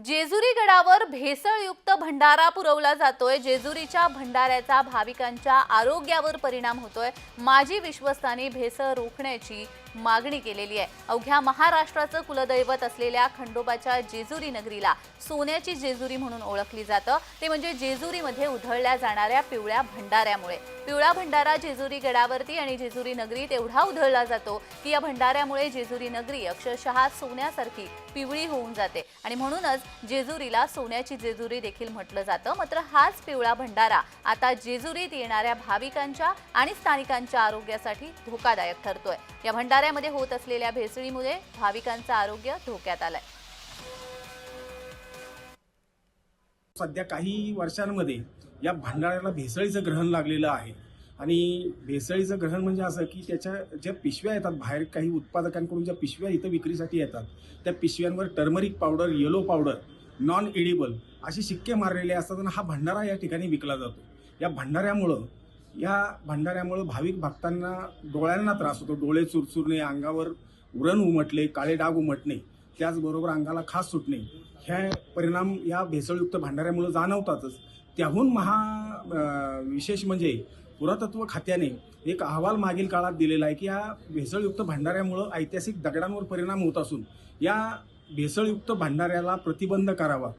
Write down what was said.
जेजुरी गडावर भेसळयुक्त भंडारा पुरवला जातोय। जेजुरीच्या भंडाऱ्याचा भाविकांच्या आरोग्यावर परिणाम होतोय। माजी विश्वस्तांनी भेसळ रोखण्याची मागणी केलेली आहे। अवघ्या महाराष्ट्राचं कुलदैवत असलेल्या खंडोबाच्या जेजुरी नगरीला सोन्याची जेजुरी म्हणून ओळखली जातं। ते म्हणजे जेजुरीमध्ये उधळल्या जाणाऱ्या पिवळ्या भंडाऱ्यामुळे। पिवळा भंडारा जेजुरी गडावरती आणि जेजुरी नगरीत एवढा उधळला जातो की या भंडाऱ्यामुळे जेजुरी नगरी अक्षरशः सोन्यासारखी पिवळी होऊन जाते आणि म्हणूनच जेजुरीला सोन्याची जेजुरी देखील म्हटलं जातं। मात्र हाच पिवळा भंडारा आता जेजुरीत येणाऱ्या भाविकांच्या आणि स्थानिकांच्या आरोग्यासाठी धोकादायक ठरतोय। या भंडाऱ्यामध्ये होत असलेल्या भेसळीमुळे भाविकांचं आरोग्य धोक्यात आलंय। सध्या काही वर्षांमध्ये या भंडाऱ्याला भेसळीचं ग्रहण लागलेलं आहे आणि भेसळीचं ग्रहण म्हणजे असं की त्याच्या ज्या पिशव्या येतात बाहेर काही उत्पादकांकडून ज्या पिशव्या इथं विक्रीसाठी येतात त्या पिशव्यांवर turmeric powder, yellow powder, non edible असे शिक्के मारलेले असतात आणि हा भंडारा या ठिकाणी विकला जातो। या भंडाऱ्यामुळं भाविक भक्तांना डोळ्यांना त्रास होतो। डोळे चुरचुरणे, अंगावर उरण उमटले, काळे डाग उमटणे, त्याचबरोबर अंगाला खास सुटणे हे परिणाम या भेसळयुक्त भंडाऱ्यामुळे जाणवतातच। त्याहून विशेष म्हणजे पुरातत्व खात्याने एक अहवाल मागील काळात दिलेला आहे की या भेसळयुक्त भंडाऱ्यामुळे ऐतिहासिक दगडांवर परिणाम होत असून या भेसळयुक्त भंडाऱ्याला प्रतिबंध करावा।